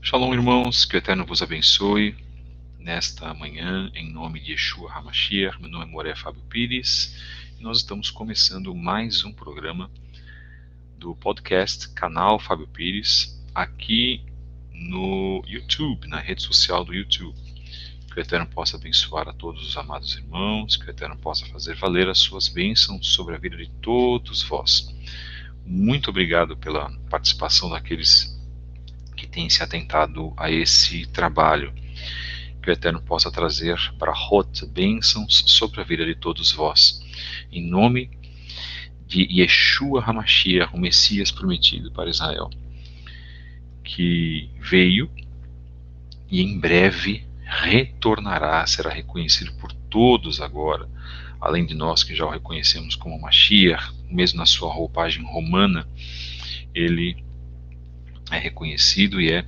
Shalom, irmãos, que o Eterno vos abençoe nesta manhã, em nome de Yeshua HaMashiach. Meu nome é Moré Fábio Pires e nós estamos começando mais um programa do podcast Canal Fábio Pires, aqui no YouTube, na rede social do YouTube. Que o Eterno possa abençoar a todos os amados irmãos, que o Eterno possa fazer valer as suas bênçãos sobre a vida de todos vós. Muito obrigado pela participação daqueles que têm se atentado a esse trabalho. Que o Eterno possa trazer brachot, bênçãos sobre a vida de todos vós. Em nome de Yeshua HaMashiach, o Messias prometido para Israel, que veio e em breve retornará, será reconhecido por todos agora, além de nós que já o reconhecemos como Mashiach, mesmo na sua roupagem romana, ele é reconhecido e é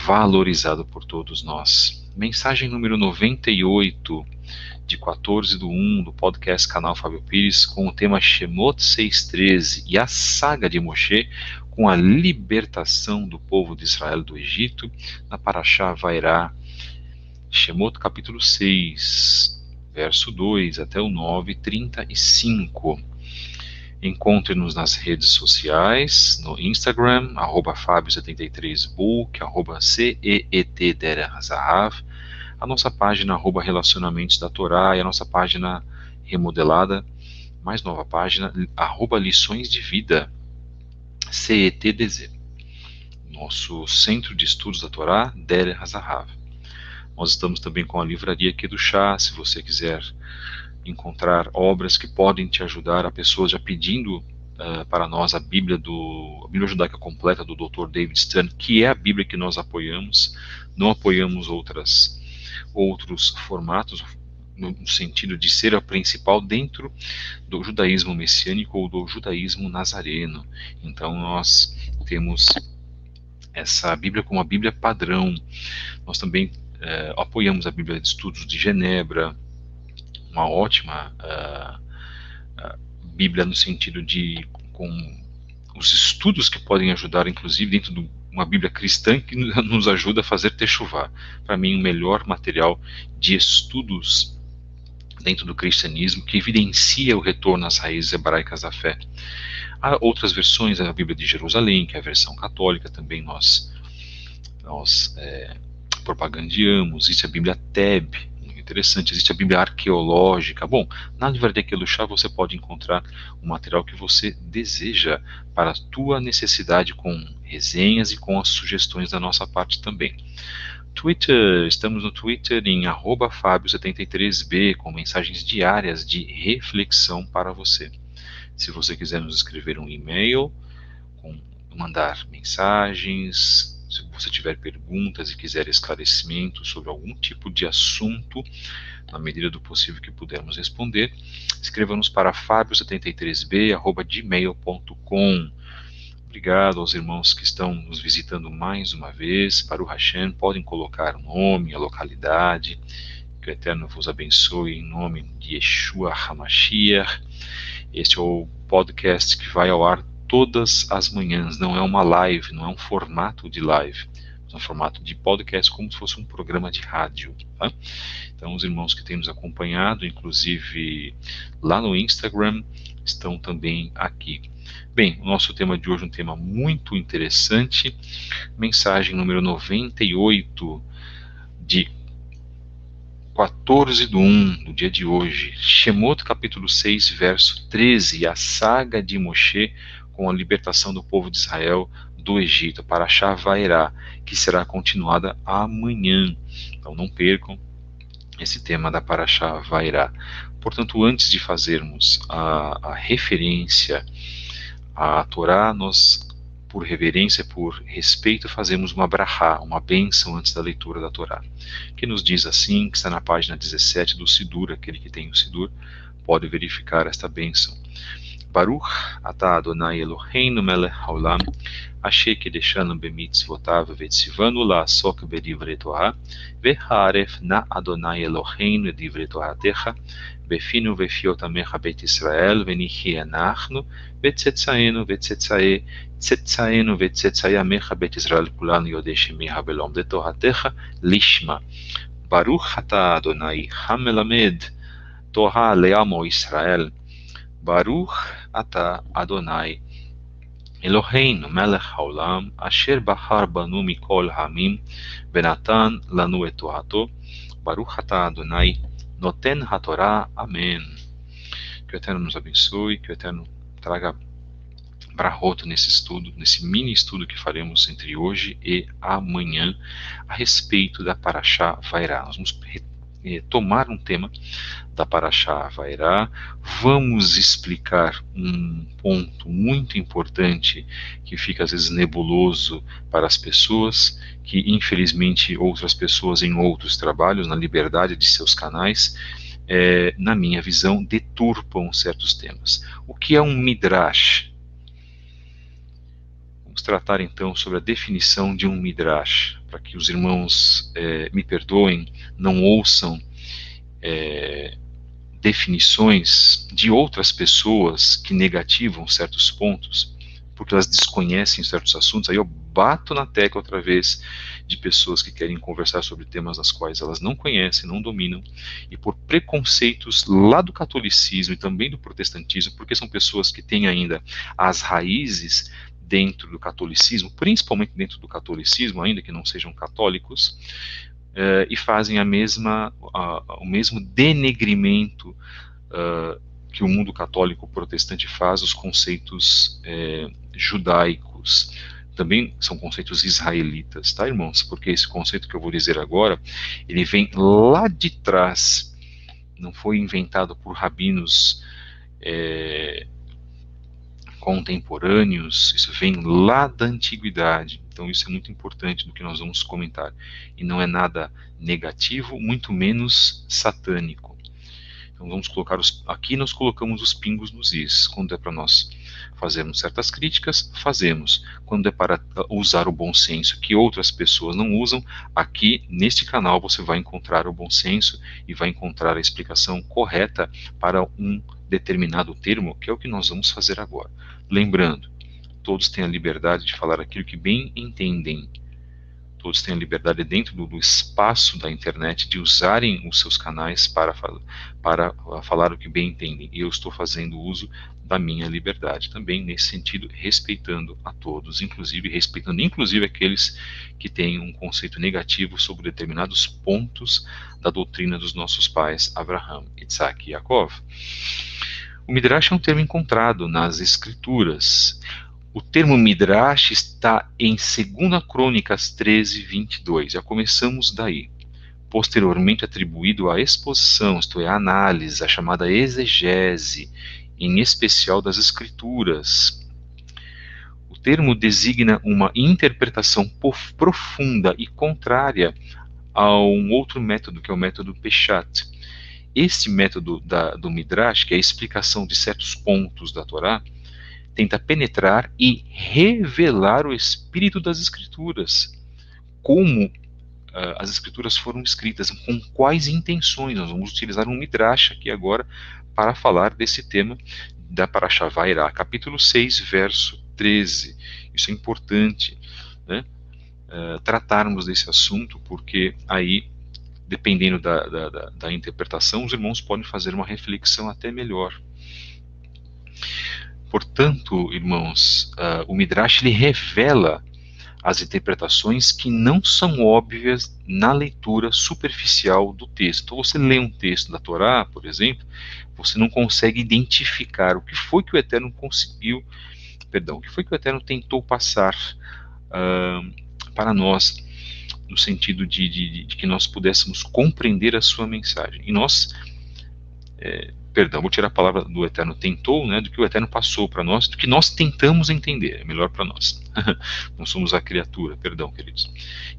valorizado por todos nós. Mensagem número 98, de 14/1, do podcast Canal Fábio Pires, com o tema Shemot 6:13 e a saga de Moshe, com a libertação do povo de Israel do Egito, na Parashá Vairá, Shemot capítulo 6, verso 2 até o 9:35. Encontre-nos nas redes sociais, no Instagram, @Fabio73book, @CEETDerazahav, a nossa página @Relacionamentos da Torá e a nossa página remodelada, mais nova página, @Lições de Vida, CETDZ, nosso Centro de Estudos da Torá, Derazahav. Nós estamos também com a livraria Kedushá, se você quiser encontrar obras que podem te ajudar, a pessoas já pedindo para nós a Bíblia Judaica Completa do Dr. David Stern, que é a Bíblia que nós apoiamos. Não apoiamos outros formatos, no sentido de ser a principal dentro do judaísmo messiânico ou do judaísmo nazareno. Então nós temos essa Bíblia como a Bíblia padrão. Nós também apoiamos a Bíblia de Estudos de Genebra, uma ótima Bíblia no sentido de com os estudos que podem ajudar, inclusive dentro de uma Bíblia cristã que nos ajuda a fazer techuvá. Para mim, o melhor material de estudos dentro do cristianismo que evidencia o retorno às raízes hebraicas da fé. Há outras versões, a Bíblia de Jerusalém, que é a versão católica, também nós propagandeamos. Existe a Bíblia Teb, interessante, existe a Bíblia arqueológica. Bom, na livraria Kedushá você pode encontrar o material que você deseja para a tua necessidade, com resenhas e com as sugestões da nossa parte também. Twitter, estamos no Twitter em @Fabio73b, com mensagens diárias de reflexão para você. Se você quiser nos escrever um e-mail, mandar mensagens, se você tiver perguntas e quiser esclarecimento sobre algum tipo de assunto, na medida do possível que pudermos responder, escreva-nos para fabio73b@gmail.com. Obrigado aos irmãos que estão nos visitando mais uma vez. Para o Hashem, podem colocar o nome, a localidade. Que o Eterno vos abençoe em nome de Yeshua HaMashiach. Este é o podcast que vai ao ar todas as manhãs, não é uma live, não é um formato de live, é um formato de podcast, como se fosse um programa de rádio, tá? Então os irmãos que têm nos acompanhado, inclusive lá no Instagram, estão também aqui. Bem, o nosso tema de hoje é um tema muito interessante, mensagem número 98, de 14/1, do dia de hoje, Shemot capítulo 6, verso 13, a saga de Moshe, com a libertação do povo de Israel do Egito, Parashá Vairá, que será continuada amanhã. Então não percam esse tema da Parashá Vairá. Portanto, antes de fazermos a referência à Torá, nós, por reverência, por respeito, fazemos uma brachá, uma bênção antes da leitura da Torá, que nos diz assim, que está na página 17 do Sidur. Aquele que tem o Sidur pode verificar esta bênção. Baruch atah Adonai Eloheinu melech haolam, asher kedeshanu b'mitzvotav v'tzivanu la'asok b'divrei Torah, v'ha'aref na Adonai Eloheinu divrei Toratecha, befinu vefiot amecha bet Israel, v'nichi anachnu, v'tzetzaenu v'tzetzai amecha bet Israel kulanu yodei shemiha belom de Toratecha lishma. Baruch ata Adonai hamelamed Torah le'amo Israel. Baruch ata Adonai Eloheinu melech haolam, asher bahar banu mikol hamim, venatan lanu et Torato. Baruch ata Adonai noten hatorá. Amém. Que o Eterno nos abençoe, que o Eterno traga brahota nesse estudo, nesse mini estudo que faremos entre hoje e amanhã a respeito da Parashá Vairá. Nós vamos tomar um tema da Parashá Vairá, vamos explicar um ponto muito importante que fica às vezes nebuloso para as pessoas, que infelizmente outras pessoas em outros trabalhos, na liberdade de seus canais, na minha visão, deturpam certos temas. O que é um Midrash? Vamos tratar então sobre a definição de um Midrash, para que os irmãos me perdoem, não ouçam definições de outras pessoas que negativam certos pontos, porque elas desconhecem certos assuntos. Aí eu bato na tecla outra vez de pessoas que querem conversar sobre temas das quais elas não conhecem, não dominam, e por preconceitos lá do catolicismo e também do protestantismo, porque são pessoas que têm ainda as raízes dentro do catolicismo, principalmente dentro do catolicismo, ainda que não sejam católicos, e fazem o mesmo denegrimento que o mundo católico protestante faz os conceitos judaicos. Também são conceitos israelitas, tá, irmãos? Porque esse conceito que eu vou dizer agora, ele vem lá de trás, não foi inventado por rabinos contemporâneos, isso vem lá da antiguidade. Então isso é muito importante do que nós vamos comentar. E não é nada negativo, muito menos satânico. Então vamos colocar aqui nós colocamos os pingos nos is. Quando é para nós fazermos certas críticas, fazemos. Quando é para usar o bom senso que outras pessoas não usam, aqui neste canal você vai encontrar o bom senso e vai encontrar a explicação correta para um determinado termo, que é o que nós vamos fazer agora. Lembrando, todos têm a liberdade de falar aquilo que bem entendem. Todos têm a liberdade dentro do espaço da internet de usarem os seus canais para falar o que bem entendem. E eu estou fazendo uso da minha liberdade também, nesse sentido, respeitando a todos, respeitando inclusive aqueles que têm um conceito negativo sobre determinados pontos da doutrina dos nossos pais, Abraham, Isaac e Yaakov. O Midrash é um termo encontrado nas Escrituras. O termo Midrash está em 2 Crônicas 13, 22. Já começamos daí. Posteriormente atribuído à exposição, isto é, à análise, a chamada exegese, em especial das Escrituras. O termo designa uma interpretação profunda e contrária a um outro método, que é o método Peshat. Este método do Midrash, que é a explicação de certos pontos da Torá, tenta penetrar e revelar o espírito das Escrituras, como as Escrituras foram escritas, com quais intenções. Nós vamos utilizar um Midrash aqui agora para falar desse tema da Parashá Vairá, capítulo 6, verso 13. Isso é importante, né? Tratarmos desse assunto, porque aí, dependendo da interpretação, os irmãos podem fazer uma reflexão até melhor. Portanto, irmãos, o Midrash ele revela as interpretações que não são óbvias na leitura superficial do texto. Então, você lê um texto da Torá, por exemplo, você não consegue identificar o que foi que o Eterno o que foi que o Eterno tentou passar para nós, no sentido de que nós pudéssemos compreender a sua mensagem. E nós, vou tirar a palavra do Eterno tentou, né, do que o Eterno passou para nós, do que nós tentamos entender, é melhor para nós. Nós somos a criatura, queridos.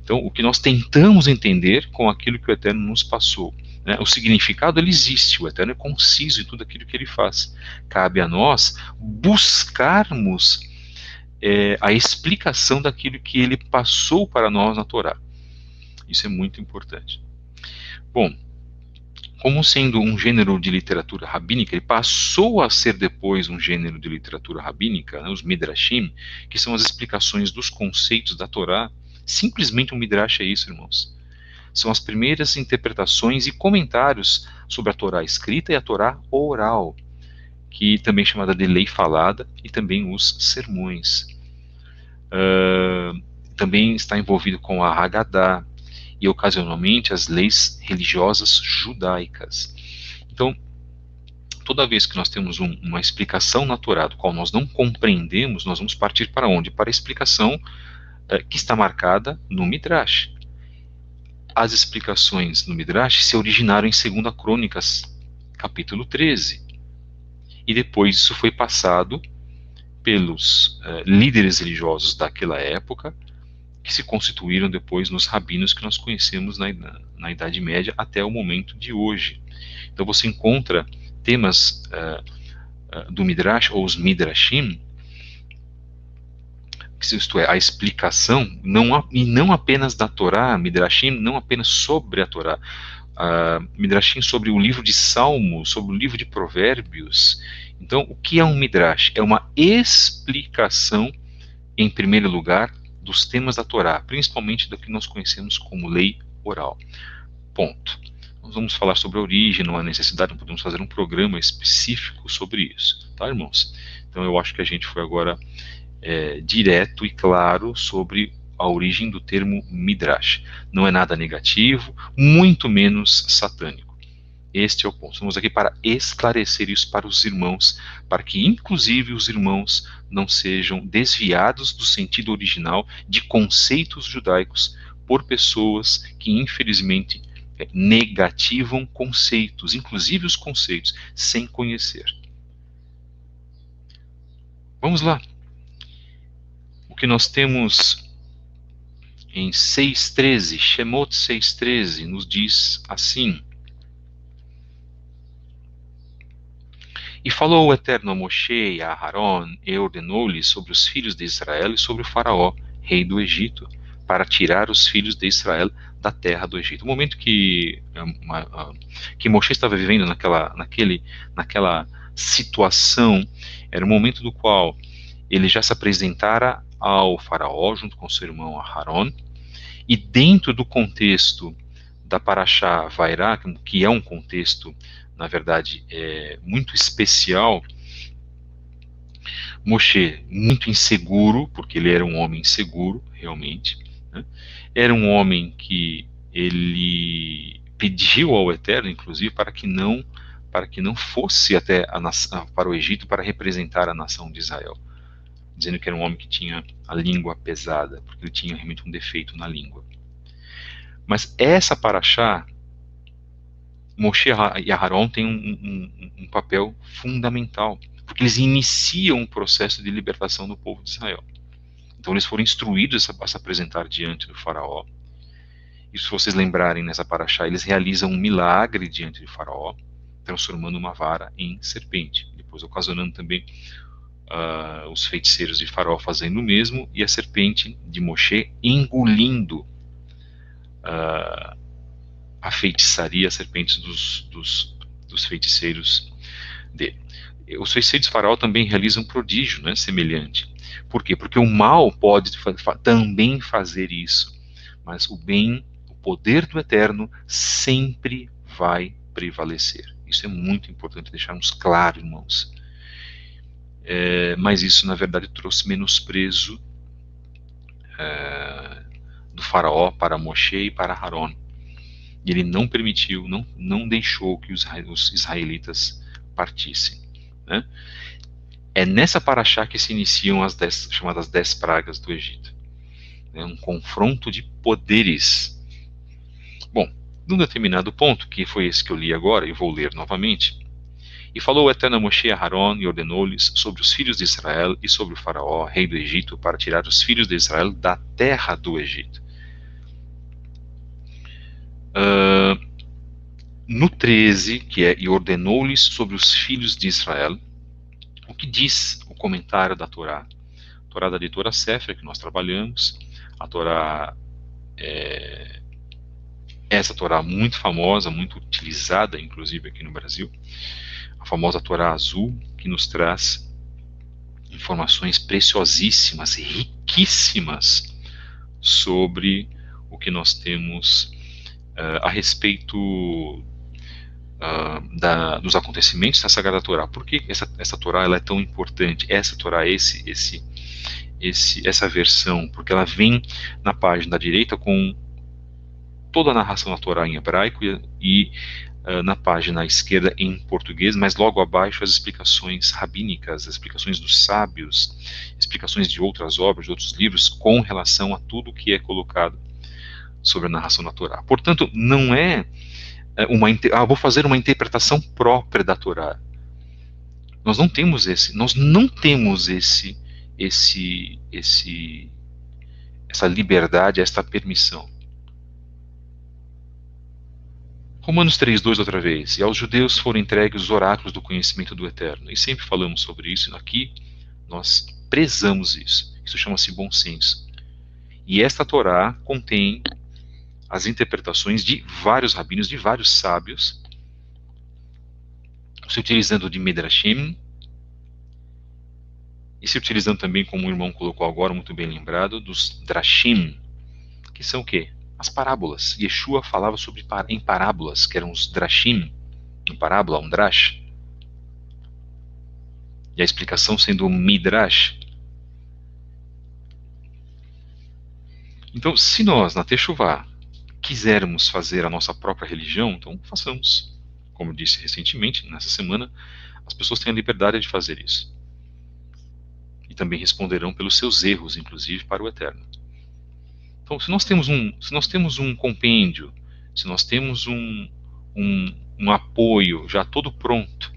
Então, o que nós tentamos entender com aquilo que o Eterno nos passou. Né, o significado, ele existe, o Eterno é conciso em tudo aquilo que ele faz. Cabe a nós buscarmos a explicação daquilo que ele passou para nós na Torá. Isso é muito importante. Bom, como sendo um gênero de literatura rabínica, ele passou a ser depois um gênero de literatura rabínica, né, os Midrashim, que são as explicações dos conceitos da Torá. Simplesmente um Midrash é isso, irmãos. São as primeiras interpretações e comentários sobre a Torá escrita e a Torá oral, que também é chamada de lei falada, e também os sermões. Também está envolvido com a Haggadah, e ocasionalmente as leis religiosas judaicas. Então, toda vez que nós temos uma explicação na Torá, do qual nós não compreendemos, nós vamos partir para onde? Para a explicação que está marcada no Midrash. As explicações no Midrash se originaram em 2 Crônicas, capítulo 13. E depois isso foi passado pelos líderes religiosos daquela época, que se constituíram depois nos rabinos que nós conhecemos na Idade Média até o momento de hoje. Então você encontra temas do Midrash, ou os Midrashim, isto é, a explicação, e não apenas da Torá, Midrashim não apenas sobre a Torá, Midrashim sobre o livro de Salmos, sobre o livro de Provérbios. Então, o que é um Midrash? É uma explicação, em primeiro lugar, dos temas da Torá, principalmente do que nós conhecemos como lei oral. Ponto. Nós vamos falar sobre a origem, não há necessidade, não podemos fazer um programa específico sobre isso, tá, irmãos? Então eu acho que a gente foi agora direto e claro sobre a origem do termo Midrash. Não é nada negativo, muito menos satânico. Este é o ponto. Estamos aqui para esclarecer isso para os irmãos, para que inclusive os irmãos não sejam desviados do sentido original de conceitos judaicos por pessoas que infelizmente negativam conceitos, inclusive os conceitos, sem conhecer. Vamos lá. O que nós temos em 6.13, Shemot 6.13, nos diz assim: E falou o Eterno a Moshe e a Aharon, e ordenou-lhes sobre os filhos de Israel e sobre o faraó, rei do Egito, para tirar os filhos de Israel da terra do Egito. O momento que Moshe estava vivendo naquela situação, era o momento do qual ele já se apresentara ao faraó, junto com seu irmão Aharon, e dentro do contexto da Parashá Vairá, que é um contexto, na verdade, muito especial, Moshe, muito inseguro, porque ele era um homem inseguro, realmente, né? Era um homem que ele pediu ao Eterno, inclusive, para que não fosse até para o Egito para representar a nação de Israel, dizendo que era um homem que tinha a língua pesada, porque ele tinha realmente um defeito na língua. Mas essa Parashá, Moshe e Aharon têm um papel fundamental, porque eles iniciam o processo de libertação do povo de Israel. Então eles foram instruídos a se apresentar diante do faraó. E se vocês lembrarem nessa Parashá, eles realizam um milagre diante do faraó, transformando uma vara em serpente, depois ocasionando também os feiticeiros de faraó fazendo o mesmo, e a serpente de Moshe engolindo a feitiçaria, as serpentes dos feiticeiros dele. Os feiticeiros de faraó também realizam um prodígio, né, semelhante. Por quê? Porque o mal pode também fazer isso, mas o bem, o poder do Eterno sempre vai prevalecer. Isso é muito importante deixarmos claro, irmãos. Mas isso, na verdade, trouxe menosprezo do faraó para Moshe e para Aharon. E ele não permitiu, não deixou que os israelitas partissem, né? É nessa Parashá que se iniciam as chamadas 10 pragas do Egito. É um confronto de poderes. Bom, num determinado ponto, que foi esse que eu li agora, e vou ler novamente: E falou o Eterno a Moshe e a Aharon, e ordenou-lhes sobre os filhos de Israel e sobre o faraó, rei do Egito, para tirar os filhos de Israel da terra do Egito. No 13, que é: E ordenou-lhes sobre os filhos de Israel. O que diz o comentário da Torá Torá da editora Sefer, que nós trabalhamos, a Torá, essa Torá muito famosa, muito utilizada, inclusive aqui no Brasil, a famosa Torá azul, que nos traz informações preciosíssimas, riquíssimas, sobre o que nós temos a respeito dos acontecimentos da Sagrada Torá. Por que essa Torá ela é tão importante? Essa Torá, essa versão, porque ela vem na página da direita com toda a narração da Torá em hebraico e na página à esquerda em português, mas logo abaixo as explicações rabínicas, as explicações dos sábios, explicações de outras obras, de outros livros, com relação a tudo o que é colocado sobre a narração da Torá. Portanto, não é vou fazer uma interpretação própria da Torá. Nós não temos essa liberdade, esta permissão. Romanos 3:2 outra vez. E aos judeus foram entregues os oráculos do conhecimento do Eterno. E sempre falamos sobre isso. Aqui nós prezamos isso. Isso chama-se bom senso. E esta Torá contém as interpretações de vários rabinos, de vários sábios, se utilizando de Midrashim, e se utilizando também, como o irmão colocou agora, muito bem lembrado, dos Drashim, que são o quê? As parábolas. Yeshua falava em parábolas, que eram os Drashim, uma parábola, um Drash. E a explicação sendo o Midrash. Então, se nós, na Teshuvá, quisermos fazer a nossa própria religião, então façamos. Como eu disse recentemente, nessa semana, as pessoas têm a liberdade de fazer isso. E também responderão pelos seus erros, inclusive, para o Eterno. Então, se nós temos um compêndio, se nós temos um apoio já todo pronto,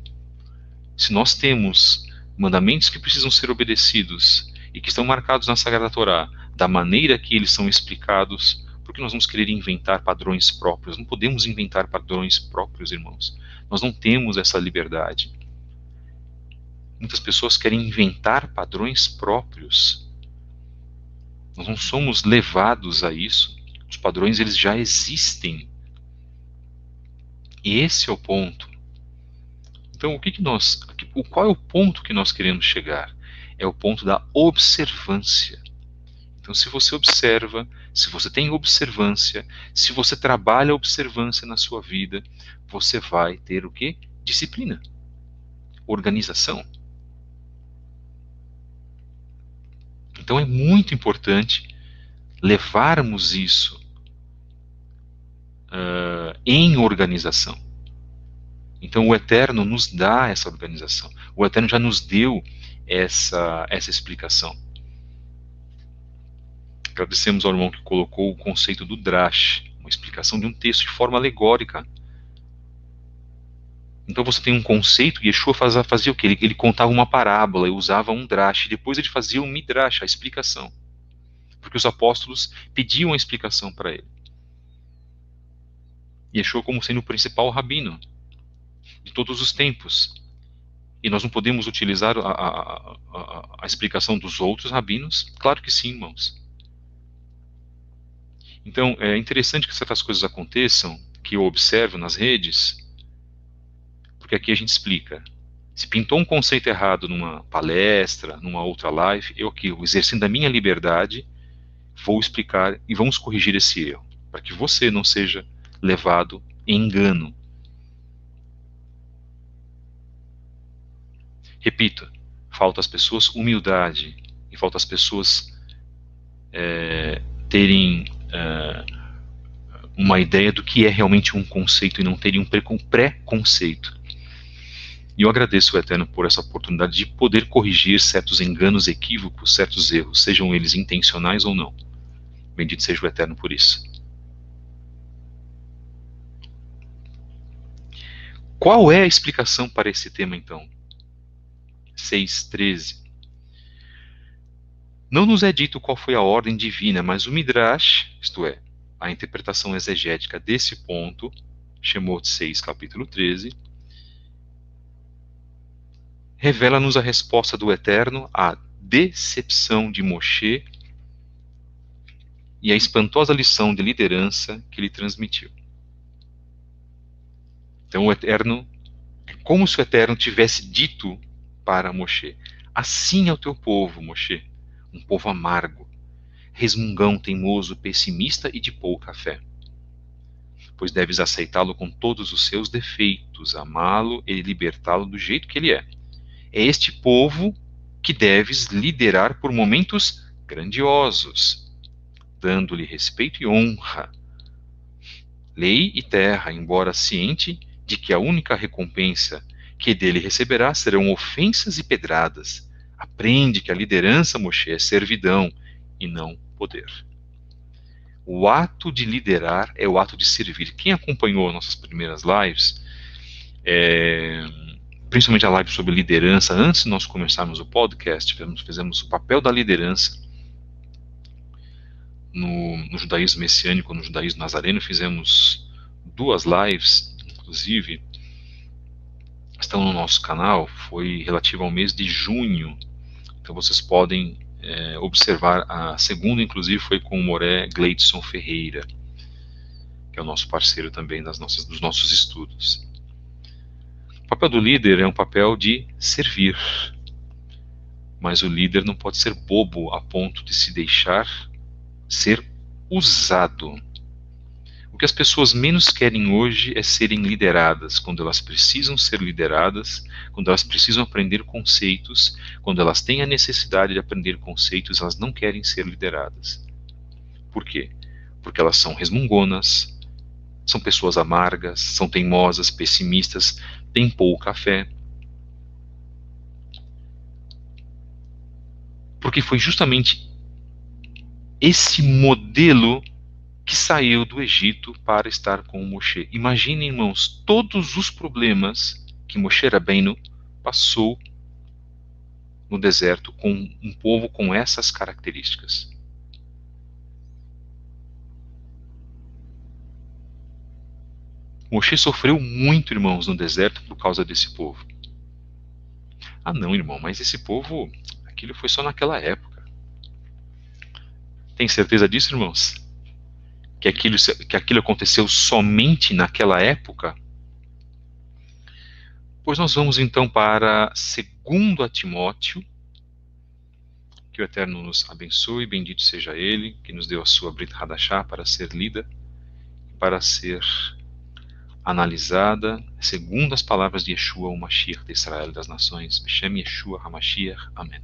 se nós temos mandamentos que precisam ser obedecidos e que estão marcados na Sagrada Torá, da maneira que eles são explicados, porque nós vamos querer inventar padrões próprios? Não podemos inventar padrões próprios, irmãos. Nós não temos essa liberdade. Muitas pessoas querem inventar padrões próprios. Nós não somos levados a isso. Os padrões, eles já existem. E esse é o ponto. Então, qual é o ponto que nós queremos chegar? É o ponto da observância. Então, se você observa, se você tem observância, se você trabalha a observância na sua vida, você vai ter o quê? Disciplina, organização. Então é muito importante levarmos isso em organização. Então o Eterno nos dá essa organização. O Eterno já nos deu essa explicação. Agradecemos ao irmão que colocou o conceito do Drash, uma explicação de um texto de forma alegórica. Então você tem um conceito, e Yeshua fazia o quê? Ele contava uma parábola e usava um Drash, e depois ele fazia um Midrash, a explicação. Porque os apóstolos pediam a explicação para ele. Yeshua como sendo o principal rabino de todos os tempos. E nós não podemos utilizar a explicação dos outros rabinos? Claro que sim, irmãos. Então, é interessante que certas coisas aconteçam, que eu observo nas redes, porque aqui a gente explica. Se pintou um conceito errado numa palestra, numa outra live, eu aqui, exercendo a minha liberdade, vou explicar e vamos corrigir esse erro, para que você não seja levado em engano. Repito, falta às pessoas humildade, e falta às pessoas terem uma ideia do que é realmente um conceito e não terem um preconceito. E eu agradeço ao Eterno por essa oportunidade de poder corrigir certos enganos, equívocos, certos erros, sejam eles intencionais ou não. Bendito seja o Eterno por isso. Qual é a explicação para esse tema, então? 6:13. Não nos é dito qual foi a ordem divina, mas o Midrash, isto é, a interpretação exegética desse ponto, Shemot 6, capítulo 13, revela-nos a resposta do Eterno a decepção de Moshe e a espantosa lição de liderança que ele transmitiu. Então o Eterno, é como se o Eterno tivesse dito para Moshe: assim é o teu povo, Moshe, um povo amargo, resmungão, teimoso, pessimista e de pouca fé. Pois deves aceitá-lo com todos os seus defeitos, amá-lo e libertá-lo do jeito que ele é. É este povo que deves liderar por momentos grandiosos, dando-lhe respeito e honra, lei e terra, embora ciente de que a única recompensa que dele receberá serão ofensas e pedradas. Aprende que a liderança, Moshe, é servidão e não poder. O ato de liderar é o ato de servir. Quem acompanhou nossas primeiras lives, principalmente a live sobre liderança, antes de nós começarmos o podcast, fizemos o papel da liderança no judaísmo messiânico, no judaísmo nazareno, fizemos 2 lives, inclusive, estão no nosso canal, foi relativo ao mês de junho, então vocês podem observar. A segunda, inclusive, foi com o Moré Gleidson Ferreira, que é o nosso parceiro também dos nossos estudos. O papel do líder é um papel de servir, mas o líder não pode ser bobo a ponto de se deixar ser usado. O que as pessoas menos querem hoje é serem lideradas, quando elas precisam ser lideradas, quando elas precisam aprender conceitos, quando elas têm a necessidade de aprender conceitos, elas não querem ser lideradas. Por quê? Porque elas são resmungonas, são pessoas amargas, são teimosas, pessimistas, têm pouca fé. Porque foi justamente esse modelo que saiu do Egito para estar com o Moshe. Imaginem, irmãos, todos os problemas que Moshe Rabbeinu passou no deserto com um povo com essas características. Moshe sofreu muito, irmãos, no deserto por causa desse povo. Ah, não, irmão, mas esse povo, aquilo foi só naquela época. Tem certeza disso, irmãos? Que aquilo aconteceu somente naquela época? Pois nós vamos então para 2 Timóteo, que o Eterno nos abençoe, bendito seja Ele, que nos deu a sua Brit Hadashah para ser lida, para ser analisada, segundo as palavras de Yeshua, o Mashiach de Israel e das nações, Beshem Yeshua HaMashiach, Amém.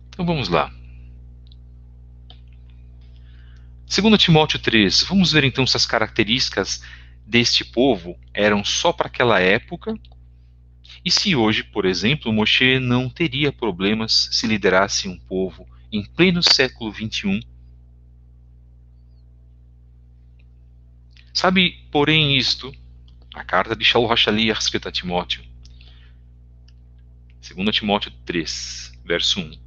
Então vamos lá. 2 Timóteo 3, vamos ver então se as características deste povo eram só para aquela época, e se hoje, por exemplo, Moshe não teria problemas se liderasse um povo em pleno século 21. Sabe, porém, isto, a carta de Shaul HaShaliach escrita a Timóteo, 2 Timóteo 3, verso 1.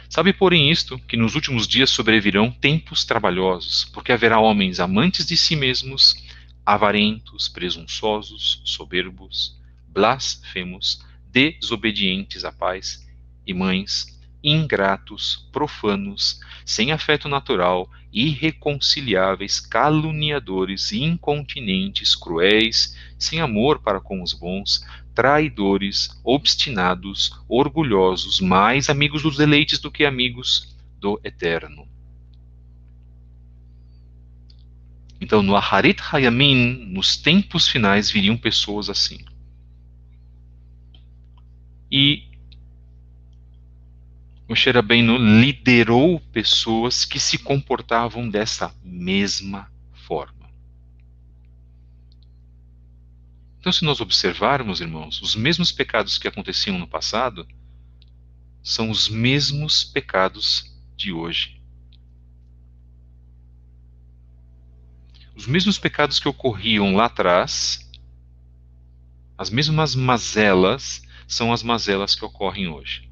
Sabe, porém, isto, que nos últimos dias sobrevirão tempos trabalhosos, porque haverá homens amantes de si mesmos, avarentos, presunçosos, soberbos, blasfemos, desobedientes a pais e mães, ingratos, profanos, sem afeto natural, irreconciliáveis, caluniadores, incontinentes, cruéis, sem amor para com os bons, traidores, obstinados, orgulhosos, mais amigos dos deleites do que amigos do Eterno. Então, no Aharit Hayamin, nos tempos finais, viriam pessoas assim. E Moshe Rabbeinu liderou pessoas que se comportavam dessa mesma forma. Então, se nós observarmos, irmãos, os mesmos pecados que aconteciam no passado são os mesmos pecados de hoje. Os mesmos pecados que ocorriam lá atrás, as mesmas mazelas, são as mazelas que ocorrem hoje.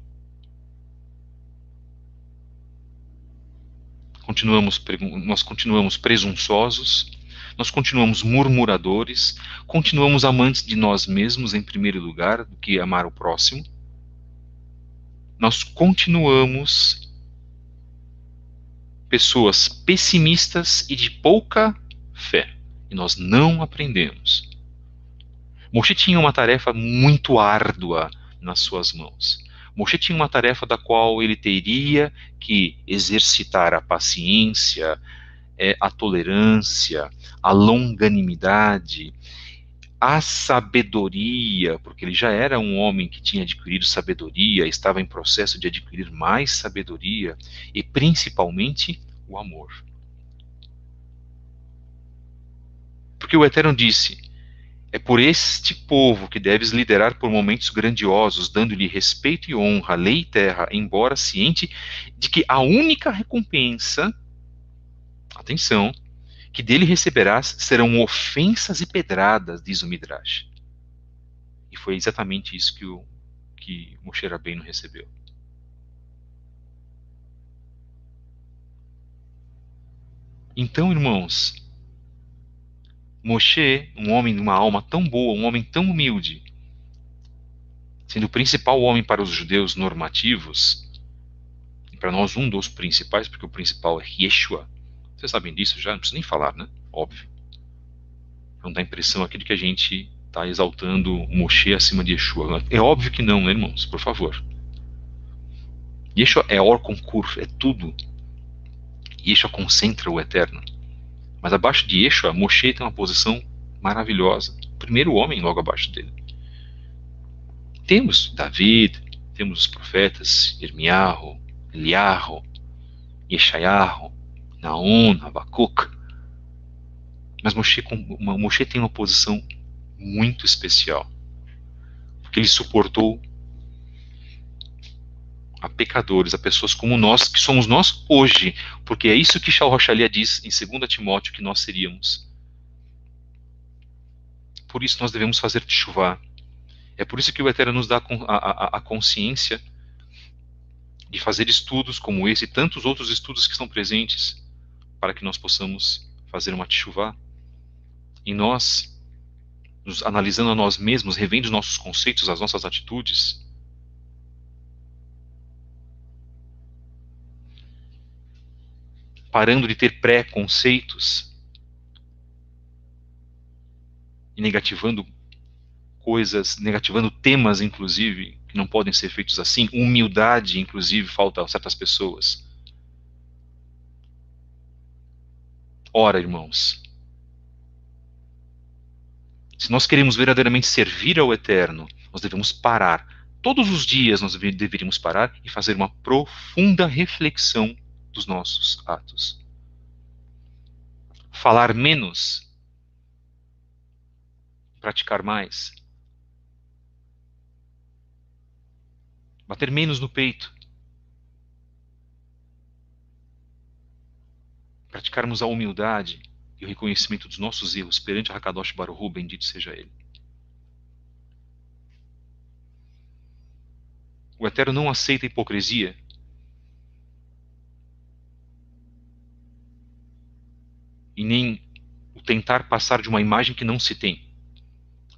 Nós continuamos presunçosos, nós continuamos murmuradores, continuamos amantes de nós mesmos em primeiro lugar do que amar o próximo. nós continuamos pessoas pessimistas e de pouca fé. E nós não aprendemos. Moshe tinha uma tarefa muito árdua nas suas mãos. Moshe tinha uma tarefa da qual ele teria que exercitar a paciência, a tolerância, a longanimidade, a sabedoria, porque ele já era um homem que tinha adquirido sabedoria, estava em processo de adquirir mais sabedoria, e principalmente o amor. Porque o Eterno disse: é por este povo que deves liderar por momentos grandiosos, dando-lhe respeito e honra, lei e terra, embora ciente de que a única recompensa, atenção, que dele receberás serão ofensas e pedradas, diz o Midrash. E foi exatamente isso que Moshe Rabbeinu recebeu. Então, irmãos, Moshe, um homem de uma alma tão boa, um homem tão humilde, sendo o principal homem para os judeus normativos, e para nós um dos principais, porque o principal é Yeshua. Vocês sabem disso já, não preciso nem falar, né? Óbvio. Não dá a impressão aqui de que a gente está exaltando Moshe acima de Yeshua. É óbvio que não, né, irmãos? Por favor. Yeshua é Or Concur, é tudo. Yeshua concentra o eterno. Mas abaixo de Yeshua, Moshe tem uma posição maravilhosa. O primeiro homem logo abaixo dele. Temos David, temos os profetas Irmiyahu, Eliyahu, Yeshayahu, Naum, Abacuc. Mas Moshe tem uma posição muito especial, porque ele suportou a pecadores, a pessoas como nós, que somos nós hoje, porque é isso que Shaul Rochalia diz em 2 Timóteo que nós seríamos. Por isso nós devemos fazer teshuvá. É por isso que o Eterno nos dá a consciência de fazer estudos como esse e tantos outros estudos que estão presentes, para que nós possamos fazer uma teshuvá. E nós, nos analisando a nós mesmos, revendo os nossos conceitos, as nossas atitudes, parando de ter pré-conceitos e negativando coisas, negativando temas, inclusive, que não podem ser feitos assim. Humildade, inclusive, falta a certas pessoas. Ora, irmãos, se nós queremos verdadeiramente servir ao Eterno, nós devemos parar. Todos os dias nós deveríamos parar e fazer uma profunda reflexão dos nossos atos. Falar menos, praticar mais. Bater menos no peito. Praticarmos a humildade e o reconhecimento dos nossos erros perante a Hakadosh Baruch Hu, bendito seja Ele. O Eterno não aceita a hipocrisia. E nem o tentar passar de uma imagem que não se tem.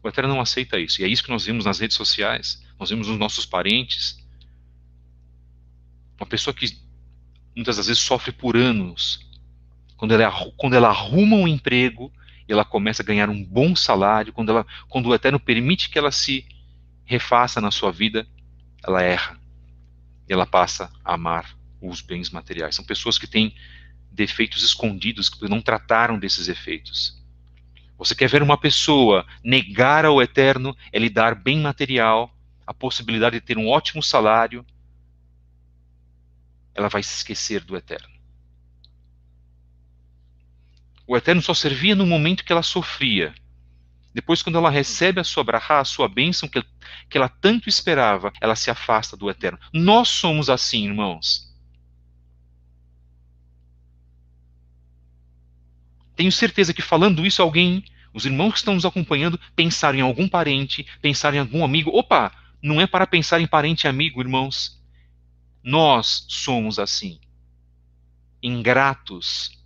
O Eterno não aceita isso. E é isso que nós vemos nas redes sociais. Nós vemos nos nossos parentes. Uma pessoa que muitas das vezes sofre por anos. Quando ela arruma um emprego e ela começa a ganhar um bom salário, quando o Eterno permite que ela se refaça na sua vida, ela erra. E ela passa a amar os bens materiais. São pessoas que têm defeitos escondidos, que não trataram desses efeitos. Você quer ver uma pessoa negar ao Eterno é lhe dar bem material, a possibilidade de ter um ótimo salário, ela vai se esquecer do Eterno. O Eterno só servia no momento que ela sofria. Depois, quando ela recebe a sua brachá, a sua bênção que ela tanto esperava, ela se afasta do Eterno. Nós somos assim, irmãos. Tenho certeza que falando isso, os irmãos que estão nos acompanhando, pensaram em algum parente, pensaram em algum amigo. Opa, não é para pensar em parente e amigo, irmãos. Nós somos assim. Ingratos,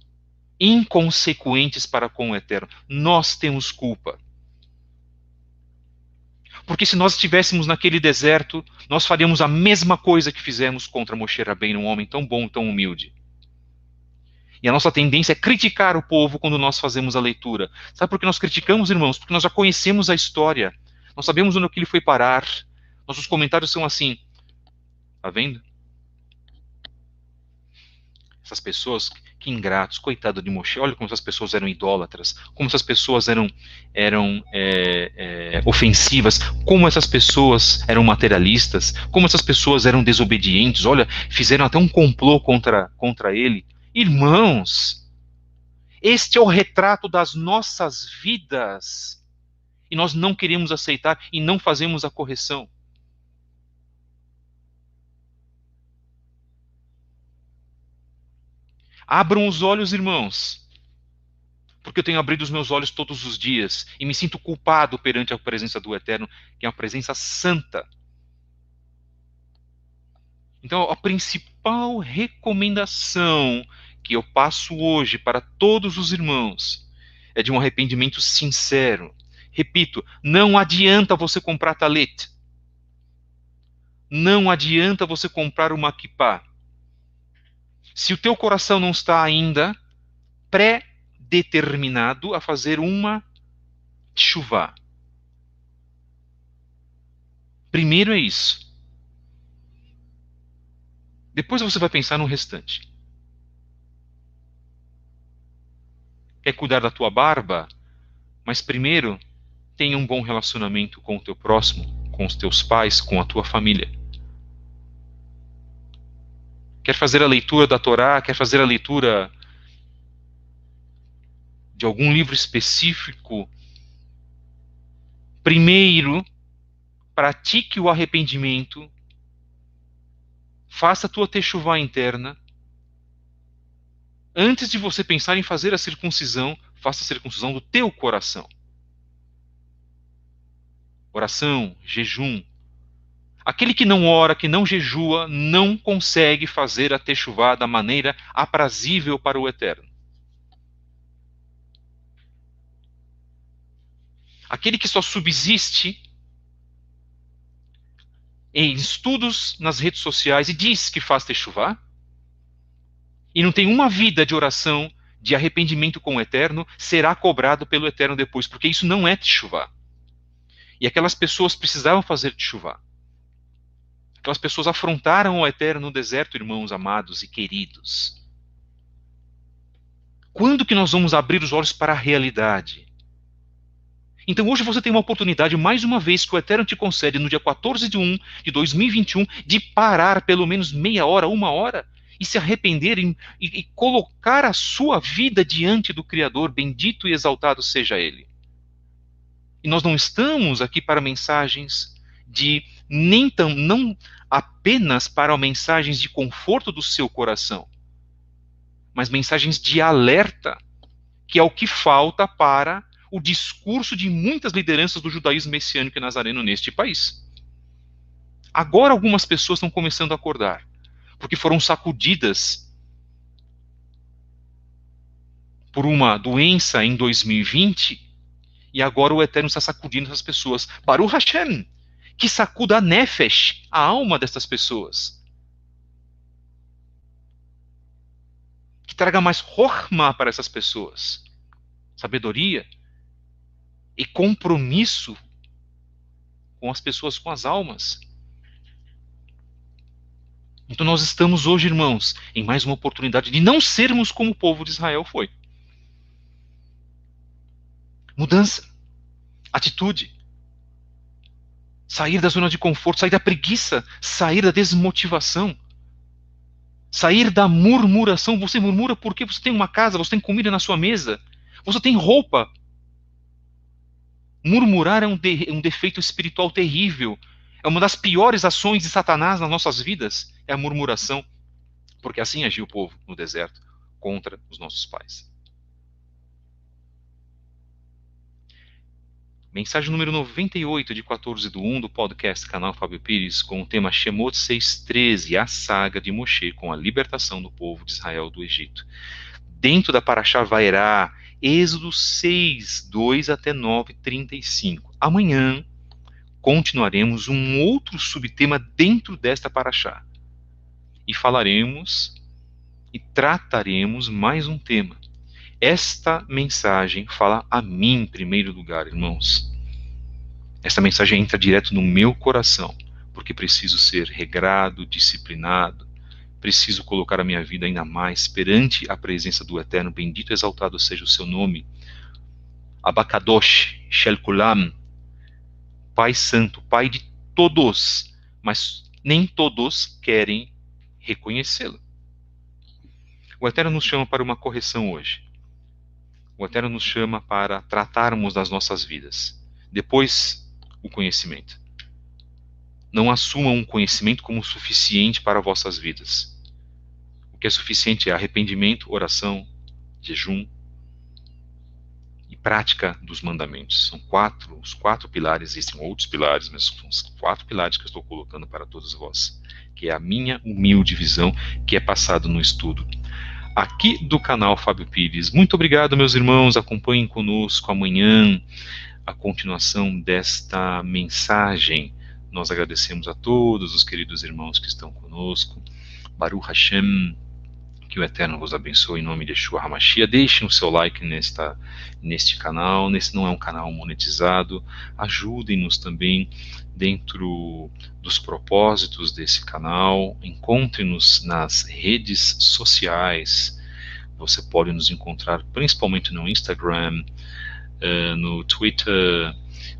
inconsequentes para com o Eterno. Nós temos culpa. Porque se nós estivéssemos naquele deserto, nós faríamos a mesma coisa que fizemos contra Moshe Rabbeinu, um homem tão bom, tão humilde. E a nossa tendência é criticar o povo quando nós fazemos a leitura. Sabe por que nós criticamos, irmãos? Porque nós já conhecemos a história. Nós sabemos onde ele foi parar. Nossos comentários são assim. Tá vendo? Essas pessoas, que ingratos, coitado de Moshe. Olha como essas pessoas eram idólatras. Como essas pessoas eram ofensivas. Como essas pessoas eram materialistas. Como essas pessoas eram desobedientes. Olha, fizeram até um complô contra ele. Irmãos, este é o retrato das nossas vidas. E nós não queremos aceitar e não fazemos a correção. Abram os olhos, irmãos. Porque eu tenho abrido os meus olhos todos os dias e me sinto culpado perante a presença do Eterno, que é uma presença santa. Então, a principal recomendação que eu passo hoje para todos os irmãos é de um arrependimento sincero. Repito, não adianta você comprar talit. Não adianta você comprar uma kippah. Se o teu coração não está ainda pré-determinado a fazer uma teshuvah. Primeiro é isso. Depois você vai pensar no restante. Quer cuidar da tua barba? Mas primeiro, tenha um bom relacionamento com o teu próximo, com os teus pais, com a tua família. Quer fazer a leitura da Torá? Quer fazer a leitura de algum livro específico? Primeiro, pratique o arrependimento. Faça a tua techuvá interna. Antes de você pensar em fazer a circuncisão, faça a circuncisão do teu coração. Oração, jejum. Aquele que não ora, que não jejua, não consegue fazer a techuvá da maneira aprazível para o Eterno. Aquele que só subsiste em estudos nas redes sociais e diz que faz techuvá, e não tem uma vida de oração, de arrependimento com o Eterno, será cobrado pelo Eterno depois, porque isso não é techuvá. E aquelas pessoas precisavam fazer techuvá. Aquelas pessoas afrontaram o Eterno no deserto, irmãos amados e queridos. Quando que nós vamos abrir os olhos para a realidade? Então hoje você tem uma oportunidade, mais uma vez, que o Eterno te concede no dia 14/1 de 2021, de parar pelo menos meia hora, uma hora, e se arrepender e colocar a sua vida diante do Criador, bendito e exaltado seja Ele. E nós não estamos aqui para mensagens não apenas para mensagens de conforto do seu coração, mas mensagens de alerta, que é o que falta para o discurso de muitas lideranças do judaísmo messiânico e nazareno neste país. Agora algumas pessoas estão começando a acordar, porque foram sacudidas por uma doença em 2020, e agora o Eterno está sacudindo essas pessoas. Baruch Hashem, que sacuda a nefesh, a alma dessas pessoas. Que traga mais horma para essas pessoas. Sabedoria e compromisso com as pessoas, com as almas. Então nós estamos hoje, irmãos, em mais uma oportunidade de não sermos como o povo de Israel foi. Mudança, atitude, sair da zona de conforto, sair da preguiça, sair da desmotivação, sair da murmuração. Você murmura porque você tem uma casa, você tem comida na sua mesa, você tem roupa. Murmurar é um defeito espiritual terrível. É uma das piores ações de Satanás nas nossas vidas, é a murmuração. Porque assim agiu o povo no deserto contra os nossos pais. Mensagem número 98 de 14/1 do podcast Canal Fábio Pires, com o tema Shemot 6:13, a saga de Moshe com a libertação do povo de Israel do Egito. Dentro da Parashá Vairá, Êxodo 6:2 até 9:35. Amanhã, continuaremos um outro subtema dentro desta paraxá. E falaremos e trataremos mais um tema. Esta mensagem fala a mim em primeiro lugar, irmãos. Esta mensagem entra direto no meu coração, porque preciso ser regrado, disciplinado, preciso colocar a minha vida ainda mais perante a presença do Eterno. Bendito e exaltado seja o seu nome. Abacadosh, Shel Kulam, Pai Santo, Pai de todos, mas nem todos querem reconhecê-lo. O Eterno nos chama para uma correção hoje. O Eterno nos chama para tratarmos das nossas vidas. Depois, o conhecimento. Não assumam o conhecimento como suficiente para vossas vidas. O que é suficiente é arrependimento, oração, jejum e prática dos mandamentos. São os 4 pilares, existem outros pilares, mas são os 4 pilares que eu estou colocando para todos vós, que é a minha humilde visão, que é passado no estudo aqui do canal Fábio Pires. Muito obrigado, meus irmãos, acompanhem conosco amanhã a continuação desta mensagem. Nós agradecemos a todos os queridos irmãos que estão conosco. Baruch Hashem, que o Eterno vos abençoe em nome de Yeshua HaMashiach. Deixem o seu like neste canal. Nesse não é um canal monetizado. Ajudem-nos também dentro dos propósitos desse canal. Encontre-nos nas redes sociais. Você pode nos encontrar principalmente no Instagram, no Twitter.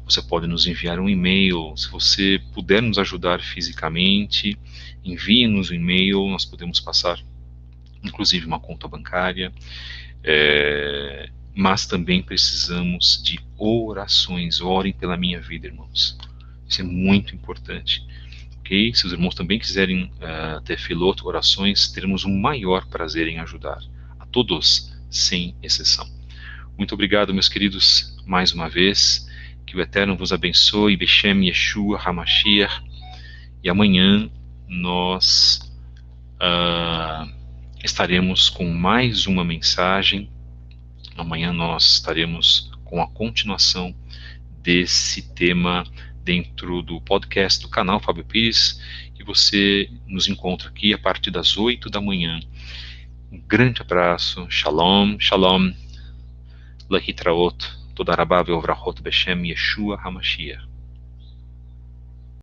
Você pode nos enviar um e-mail. Se você puder nos ajudar fisicamente, envie-nos um e-mail. Nós podemos passar inclusive uma conta bancária, mas também precisamos de orações. Orem pela minha vida, irmãos. Isso é muito importante. Ok? Se os irmãos também quiserem ter filoto, orações, teremos um maior prazer em ajudar a todos, sem exceção. Muito obrigado, meus queridos, mais uma vez. Que o Eterno vos abençoe, Beshem Yeshua HaMashiach. E amanhã nós estaremos com mais uma mensagem. Amanhã nós estaremos com a continuação desse tema dentro do podcast do canal Fábio Pires, e você nos encontra aqui a partir das 8 da manhã. Um grande abraço, Shalom, Shalom, Lahitraot, Toda Rabá Veovrachot Beshem Yeshua HaMashiach.